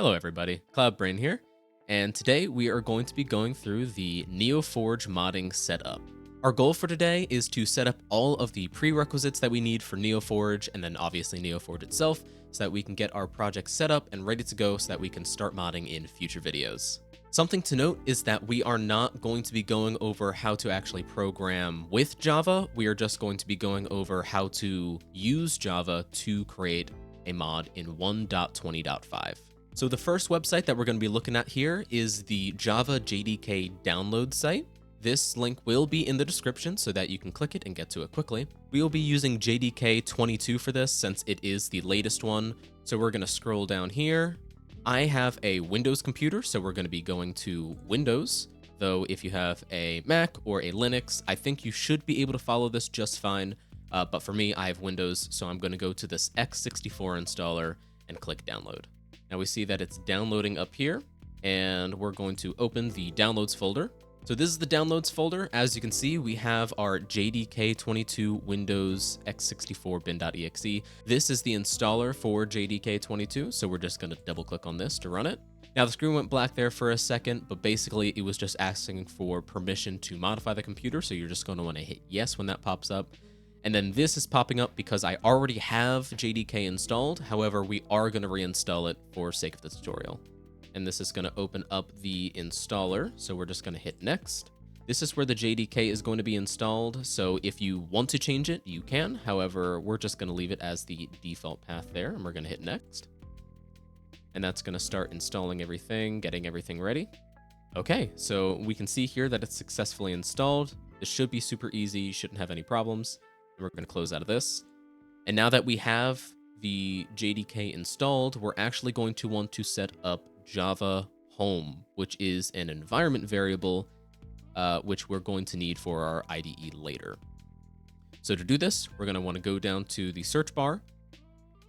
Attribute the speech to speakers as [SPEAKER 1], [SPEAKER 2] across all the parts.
[SPEAKER 1] Hello everybody, CloudBrain here, and today we are going to be going through the NeoForge modding setup. Our goal for today is to set up all of the prerequisites that we need for NeoForge, and then obviously NeoForge itself, so that we can get our project set up and ready to go so that we can start modding in future videos. Something to note is that we are not going to be going over how to actually program with Java, we are just going to be going over how to use Java to create a mod in 1.20.5. So the first website that we're going to be looking at here is the Java JDK download site. This link will be in the description so that you can click it and get to it quickly. We will be using JDK 22 for this since it is the latest one. So we're going to scroll down here. I have a Windows computer, so we're going to be going to Windows. Though if you have a Mac or a Linux, I think you should be able to follow this just fine. But for me, I have Windows, so I'm going to go to this x64 installer and click download. Now we see that it's downloading up here, and we're going to open the downloads folder. So this is the downloads folder. As you can see, we have our JDK22 Windows x64 bin.exe. This is the installer for JDK22, so we're just going to double click on this to run it. Now the screen went black there for a second, but basically it was just asking for permission to modify the computer, so you're just going to want to hit yes when that pops up. And then this is popping up because I already have JDK installed. However, we are going to reinstall it for sake of the tutorial. And this is going to open up the installer. So we're just going to hit next. This is where the JDK is going to be installed. So if you want to change it, you can. However, we're just going to leave it as the default path there. And we're going to hit next. And that's going to start installing everything, getting everything ready. Okay, so we can see here that it's successfully installed. This should be super easy. You shouldn't have any problems. We're going to close out of this. And now that we have the JDK installed, we're actually going to want to set up Java Home, which is an environment variable, which we're going to need for our IDE later. So to do this, we're going to want to go down to the search bar.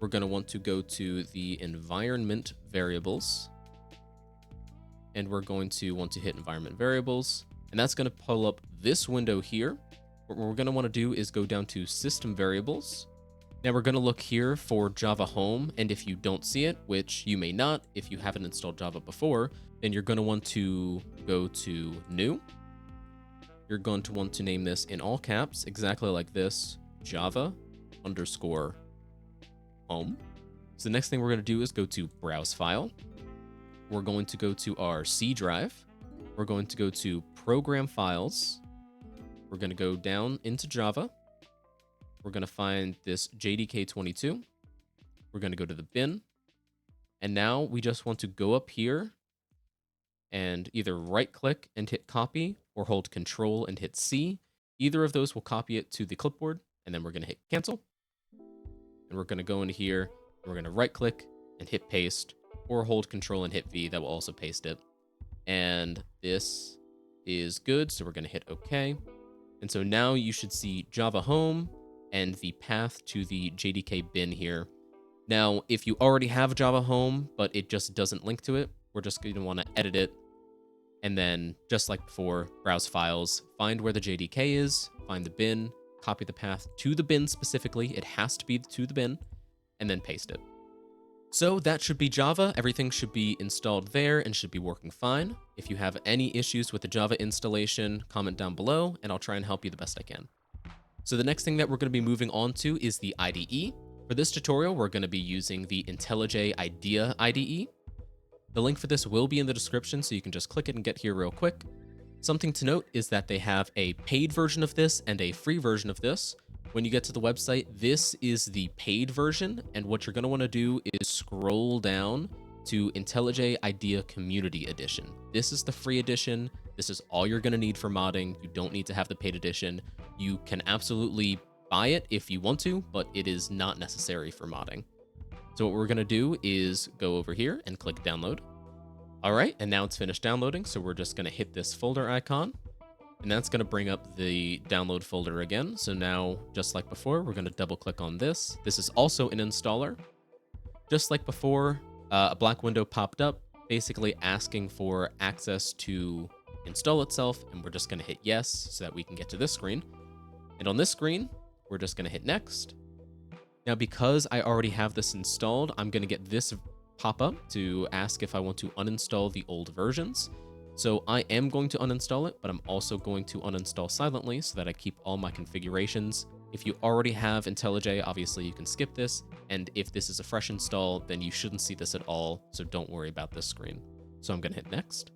[SPEAKER 1] We're going to want to go to the environment variables. And we're going to want to hit environment variables. And that's going to pull up this window here. What we're going to want to do is go down to system variables. Now we're going to look here for Java Home, and if you don't see it, which you may not if you haven't installed Java before, then you're going to want to go to new. You're going to want to name this in all caps, exactly like this, Java _ home. So the next thing we're going to do is go to browse file. We're going to go to our C drive. We're going to go to program files. We're going to go down into Java. We're going to find this JDK22. We're going to go to the bin. And now we just want to go up here and either right click and hit copy or hold control and hit C. Either of those will copy it to the clipboard. And then we're going to hit cancel. And we're going to go into here. And we're going to right click and hit paste or hold control and hit V. That will also paste it. And this is good. So we're going to hit OK. And so now you should see Java Home and the path to the JDK bin here. Now, if you already have Java Home, but it just doesn't link to it, we're just going to want to edit it. And then, just like before, browse files, find where the JDK is, find the bin, copy the path to the bin specifically. It has to be to the bin, and then paste it. So that should be Java. Everything should be installed there and should be working fine. If you have any issues with the Java installation, comment down below and I'll try and help you the best I can. So the next thing that we're going to be moving on to is the IDE. For this tutorial, we're going to be using the IntelliJ IDEA IDE. The link for this will be in the description, so you can just click it and get here real quick. Something to note is that they have a paid version of this and a free version of this. When you get to the website, this is the paid version, and what you're going to want to do is scroll down to IntelliJ IDEA Community Edition. This is the free edition. This is all you're going to need for modding. You don't need to have the paid edition. You can absolutely buy it if you want to, but it is not necessary for modding. So what we're going to do is go over here and click download. All right, and now it's finished downloading, so we're just going to hit this folder icon. And that's going to bring up the download folder again. So now, just like before, we're going to double click on this. This is also an installer. Just like before, a black window popped up, basically asking for access to install itself. And we're just going to hit yes so that we can get to this screen. And on this screen, we're just going to hit next. Now, because I already have this installed, I'm going to get this pop up to ask if I want to uninstall the old versions. So I am going to uninstall it, but I'm also going to uninstall silently so that I keep all my configurations. If you already have IntelliJ, obviously you can skip this. And if this is a fresh install, then you shouldn't see this at all. So don't worry about this screen. So I'm going to hit next.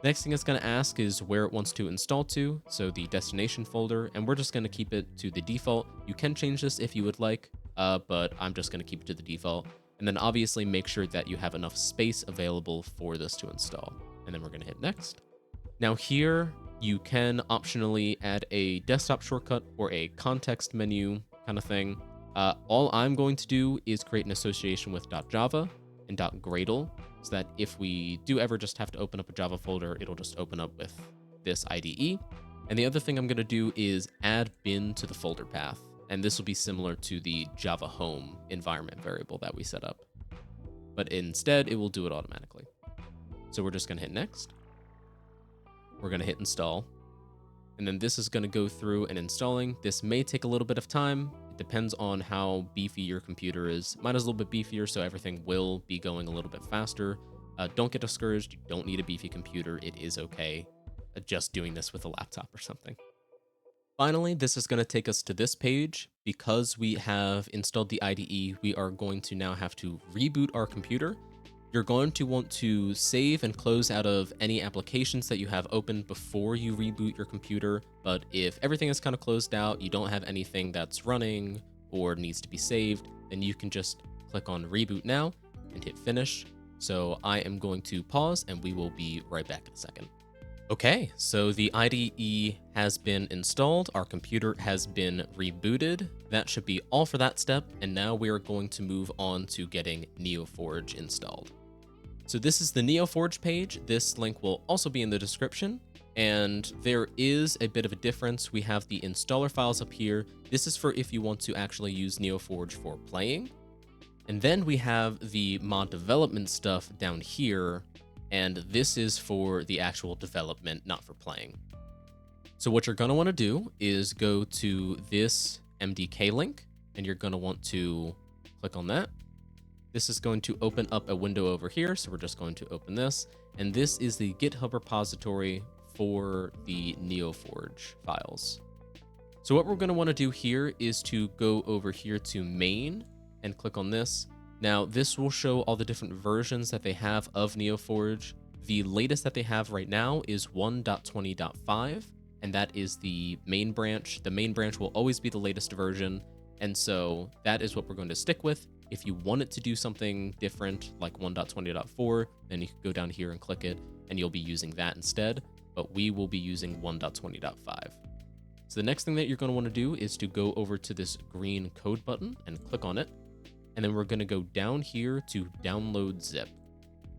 [SPEAKER 1] Next thing it's going to ask is where it wants to install to, so the destination folder, and we're just going to keep it to the default. You can change this if you would like, but I'm just going to keep it to the default. And then obviously make sure that you have enough space available for this to install. And then we're going to hit next. Now here, you can optionally add a desktop shortcut or a context menu kind of thing. All I'm going to do is create an association with .java and .gradle, so that if we do ever just have to open up a Java folder, it'll just open up with this IDE. And the other thing I'm going to do is add bin to the folder path. And this will be similar to the Java home environment variable that we set up. But instead, it will do it automatically. So we're just going to hit next. We're going to hit install. And then this is going to go through and installing. This may take a little bit of time. It depends on how beefy your computer is. Mine is a little bit beefier, so everything will be going a little bit faster. Don't get discouraged. You don't need a beefy computer. It is okay. Just doing this with a laptop or something. Finally, this is going to take us to this page. Because we have installed the IDE, we are going to now have to reboot our computer. You're going to want to save and close out of any applications that you have open before you reboot your computer. But if everything is kind of closed out, you don't have anything that's running or needs to be saved, then you can just click on reboot now and hit finish. So I am going to pause and we will be right back in a second. Okay, so the IDE has been installed. Our computer has been rebooted. That should be all for that step. And now we are going to move on to getting NeoForge installed. So this is the NeoForge page. This link will also be in the description. And there is a bit of a difference. We have the installer files up here. This is for if you want to actually use NeoForge for playing. And then we have the mod development stuff down here. And this is for the actual development, not for playing. So what you're going to want to do is go to this MDK link, and you're going to want to click on that. This is going to open up a window over here, so we're just going to open this. And this is the GitHub repository for the NeoForge files. So what we're going to want to do here is to go over here to main and click on this. Now, this will show all the different versions that they have of NeoForge. The latest that they have right now is 1.20.5, and that is the main branch. The main branch will always be the latest version, and so that is what we're going to stick with. If you want it to do something different, like 1.20.4, then you can go down here and click it, and you'll be using that instead, but we will be using 1.20.5. So the next thing that you're going to want to do is to go over to this green code button and click on it. And then we're going to go down here to download zip.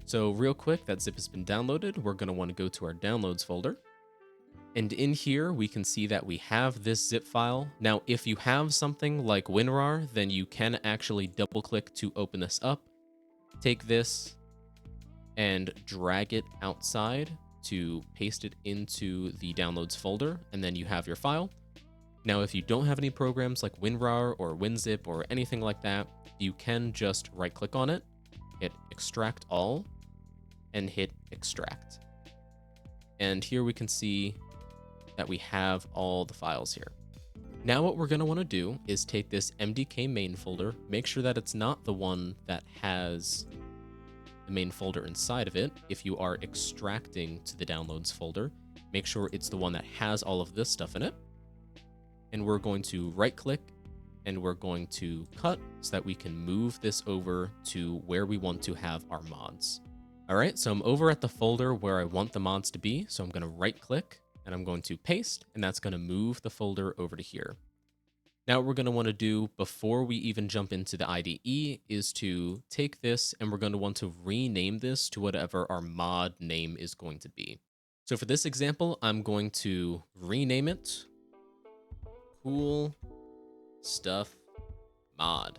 [SPEAKER 1] So real quick, that zip has been downloaded. We're going to want to go to our downloads folder. And in here, we can see that we have this zip file. Now, if you have something like WinRAR, then you can actually double click to open this up. Take this and drag it outside to paste it into the downloads folder. And then you have your file. Now, if you don't have any programs like WinRAR or WinZip or anything like that, you can just right click on it, hit extract all, and hit extract. And here we can see that we have all the files here. Now what we're going to want to do is take this MDK main folder, make sure that it's not the one that has the main folder inside of it. If you are extracting to the downloads folder, make sure it's the one that has all of this stuff in it. And we're going to right click and we're going to cut so that we can move this over to where we want to have our mods. All right, so I'm over at the folder where I want the mods to be. So I'm going to right click and I'm going to paste, and that's going to move the folder over to here. Now what we're going to want to do before we even jump into the IDE is to take this and we're going to want to rename this to whatever our mod name is going to be. So for this example, I'm going to rename it Cool Stuff Mod.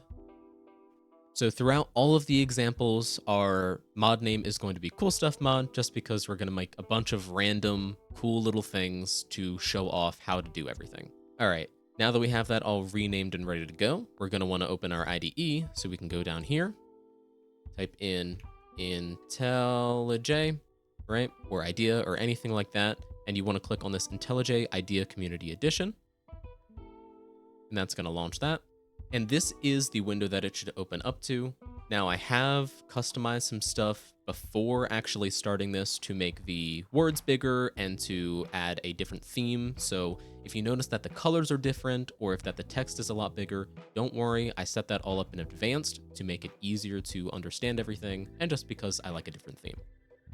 [SPEAKER 1] So throughout all of the examples, our mod name is going to be Cool Stuff Mod, just because we're going to make a bunch of random cool little things to show off how to do everything. All right, now that we have that all renamed and ready to go, we're going to want to open our IDE. So we can go down here, type in IntelliJ, right? Or IDEA or anything like that. And you want to click on this IntelliJ IDEA Community Edition. And that's going to launch that. And this is the window that it should open up to. Now I have customized some stuff before actually starting this to make the words bigger and to add a different theme. So if you notice that the colors are different or if that the text is a lot bigger, don't worry. I set that all up in advance to make it easier to understand everything and just because I like a different theme.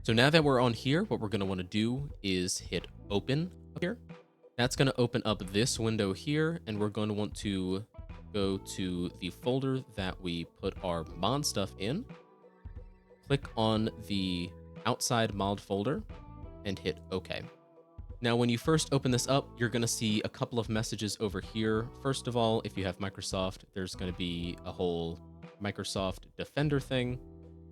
[SPEAKER 1] So now that we're on here, what we're going to want to do is hit open up here. That's going to open up this window here, and we're going to want to go to the folder that we put our mod stuff in, click on the outside mod folder, and hit OK. Now, when you first open this up, you're going to see a couple of messages over here. First of all, if you have Microsoft, there's going to be a whole Microsoft Defender thing.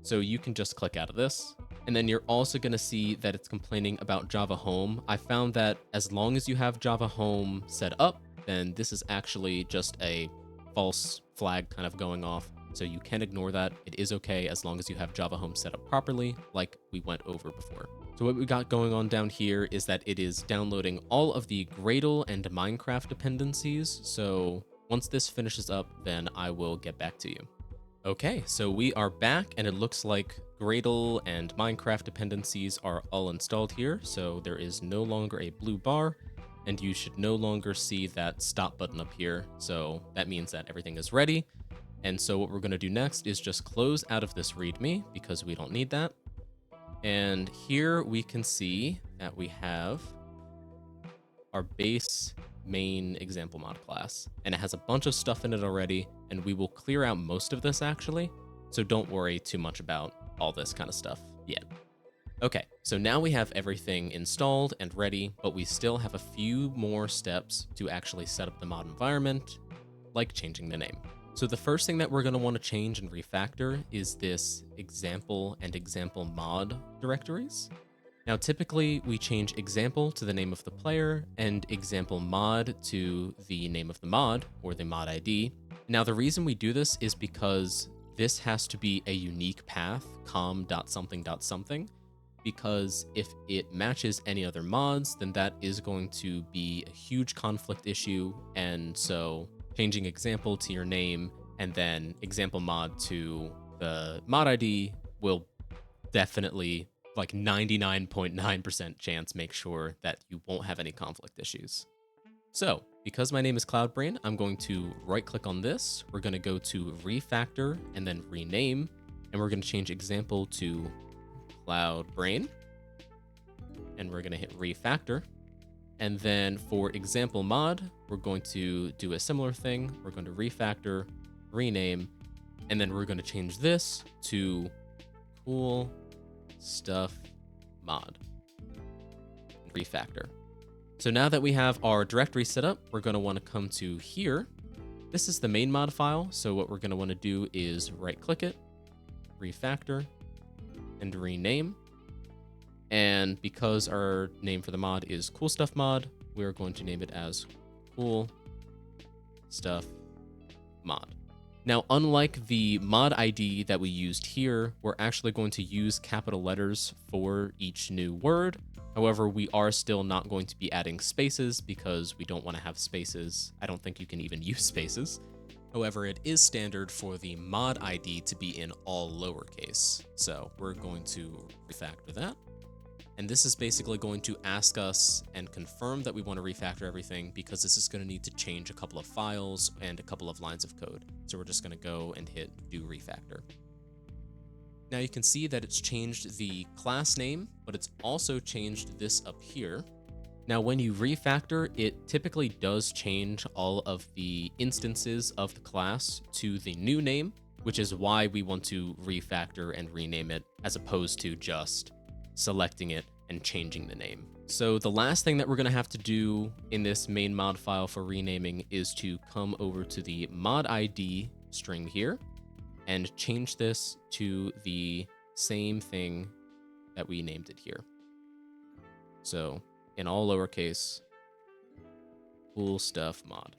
[SPEAKER 1] So you can just click out of this. And then you're also going to see that it's complaining about Java Home. I found that as long as you have Java Home set up, then this is actually just a false flag kind of going off. So you can ignore that. It is okay as long as you have Java Home set up properly, like we went over before. So what we got going on down here is that it is downloading all of the Gradle and Minecraft dependencies. So once this finishes up, then I will get back to you. Okay, so we are back and it looks like Gradle and Minecraft dependencies are all installed here. So there is no longer a blue bar and you should no longer see that stop button up here. So that means that everything is ready. And so what we're going to do next is just close out of this README because we don't need that. And here we can see that we have our base main example mod class, and it has a bunch of stuff in it already, and we will clear out most of this actually. So don't worry too much about all this kind of stuff yet. Okay, so now we have everything installed and ready, but we still have a few more steps to actually set up the mod environment, like changing the name. So the first thing that we're going to want to change and refactor is this example and example mod directories. Now, typically we change example to the name of the player and example mod to the name of the mod or the mod ID. Now, the reason we do this is because this has to be a unique path, com.something.something, because if it matches any other mods, then that is going to be a huge conflict issue. And so changing example to your name and then example mod to the mod ID will definitely, like 99.9% chance, make sure that you won't have any conflict issues. So because my name is CloudBrain, I'm going to right click on this. We're going to go to refactor and then rename, and we're going to change example to CloudBrain, and we're going to hit refactor. And then for example mod, we're going to do a similar thing. We're going to refactor, rename, and then we're going to change this to cool stuff mod, refactor. So now that we have our directory set up, we're going to want to come to here. This is the main mod file. So what we're going to want to do is right click it, refactor, and rename. And because our name for the mod is cool stuff mod, we're going to name it as cool stuff mod. Now, unlike the mod ID that we used here, we're actually going to use capital letters for each new word. However, we are still not going to be adding spaces because we don't want to have spaces. I don't think you can even use spaces. However, it is standard for the mod ID to be in all lowercase. So we're going to refactor that. And this is basically going to ask us and confirm that we want to refactor everything because this is going to need to change a couple of files and a couple of lines of code. So we're just going to go and hit do refactor. Now you can see that it's changed the class name, but it's also changed this up here. Now, when you refactor, it typically does change all of the instances of the class to the new name, which is why we want to refactor and rename it as opposed to just selecting it and changing the name. So the last thing that we're going to have to do in this main mod file for renaming is to come over to the mod ID string here and change this to the same thing that we named it here. So in all lowercase, cool stuff mod.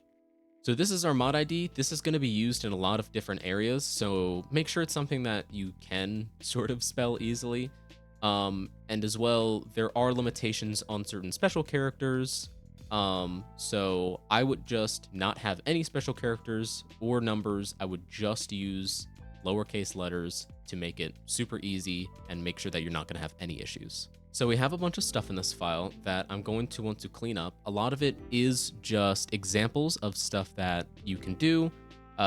[SPEAKER 1] So this is our mod ID. This is going to be used in a lot of different areas, so make sure it's something that you can sort of spell easily. And as well, there are limitations on certain special characters. So I would just not have any special characters or numbers. I would just use lowercase letters to make it super easy and make sure that you're not going to have any issues. So we have a bunch of stuff in this file that I'm going to want to clean up. A lot of it is just examples of stuff that you can do,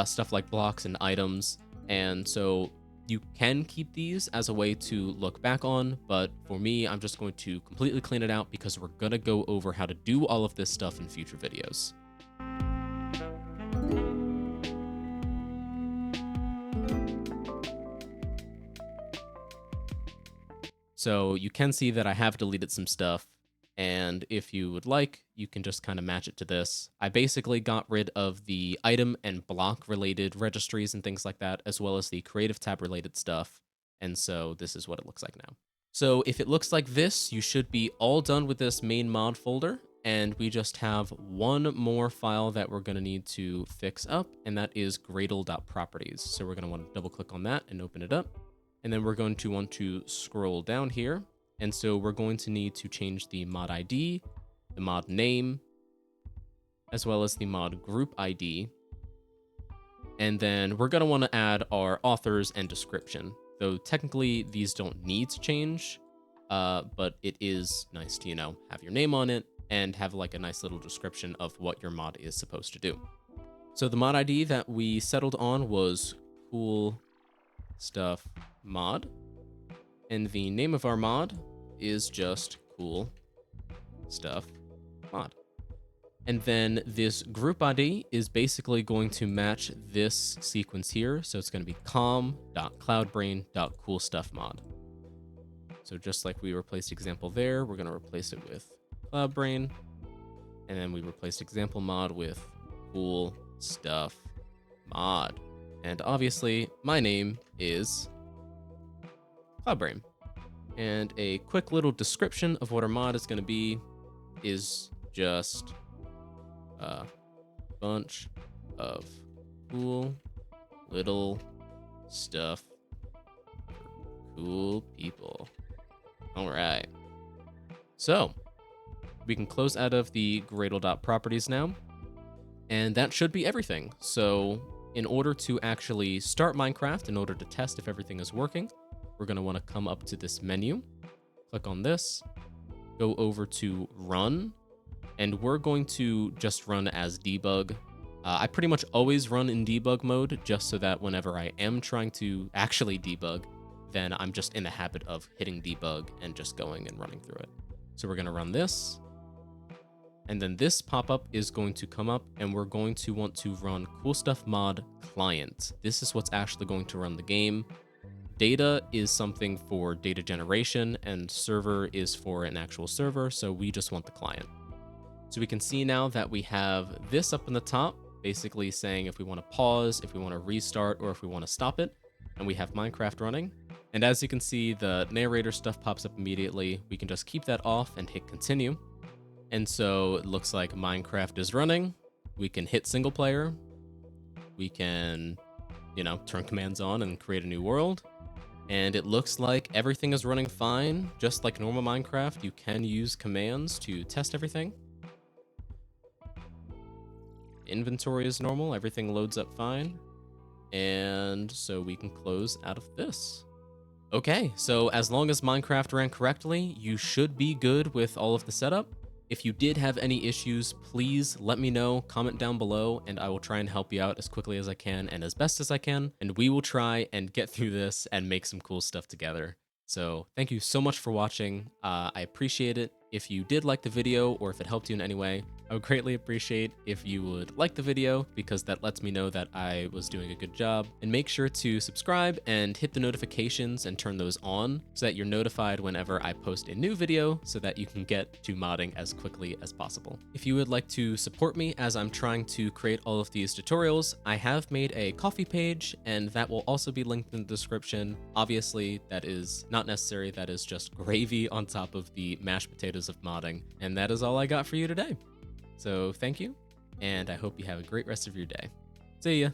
[SPEAKER 1] stuff like blocks and items. And so you can keep these as a way to look back on, but for me, I'm just going to completely clean it out because we're going to go over how to do all of this stuff in future videos. So you can see that I have deleted some stuff, and if you would like, you can just kind of match it to this. I basically got rid of the item and block related registries and things like that, as well as the creative tab related stuff. And so this is what it looks like now. So if it looks like this, you should be all done with this main mod folder. And we just have one more file that we're going to need to fix up, and that is Gradle.properties. So we're going to want to double click on that and open it up. And then we're going to want to scroll down here. And so we're going to need to change the mod ID, the mod name, as well as the mod group ID. And then we're going to want to add our authors and description, though technically these don't need to change, but it is nice to, have your name on it and have like a nice little description of what your mod is supposed to do. So the mod ID that we settled on was Cool Stuff Mod, and the name of our mod is just Cool Stuff Mod. And then this group ID is basically going to match this sequence here, so it's going to be com.cloudbrain.coolstuffmod. So just like we replaced example there, we're going to replace it with cloudbrain, and then we replaced example mod with Cool Stuff Mod. And obviously, my name is cloudbrain. And a quick little description of what our mod is going to be is just a bunch of cool little stuff for cool people. All right. So we can close out of the Gradle.properties now. And that should be everything. So in order to actually start Minecraft, in order to test if everything is working, we're going to want to come up to this menu, click on this, go over to run, and we're going to just run as debug. I pretty much always run in debug mode just so that whenever I am trying to actually debug, then I'm just in the habit of hitting debug and just going and running through it. So we're going to run this. And then this pop-up is going to come up, and we're going to want to run Cool Stuff Mod Client. This is what's actually going to run the game. Data is something for data generation, and server is for an actual server, so we just want the client. So we can see now that we have this up in the top, basically saying if we want to pause, if we want to restart, or if we want to stop it, and we have Minecraft running. And as you can see, the narrator stuff pops up immediately. We can just keep that off and hit continue. And so it looks like Minecraft is running. We can hit single player. We can, turn commands on and create a new world. And it looks like everything is running fine. Just like normal Minecraft, you can use commands to test everything. Inventory is normal. Everything loads up fine. And so we can close out of this. Okay, so as long as Minecraft ran correctly, you should be good with all of the setup. If you did have any issues, please let me know, comment down below, and I will try and help you out as quickly as I can and as best as I can. And we will try and get through this and make some cool stuff together. So thank you so much for watching. I appreciate it. If you did like the video or if it helped you in any way, I would greatly appreciate if you would like the video because that lets me know that I was doing a good job. And make sure to subscribe and hit the notifications and turn those on so that you're notified whenever I post a new video so that you can get to modding as quickly as possible. If you would like to support me as I'm trying to create all of these tutorials, I have made a Ko-fi page and that will also be linked in the description. Obviously, that is not necessary. That is just gravy on top of the mashed potatoes of modding. And that is all I got for you today. So thank you, and I hope you have a great rest of your day. See ya.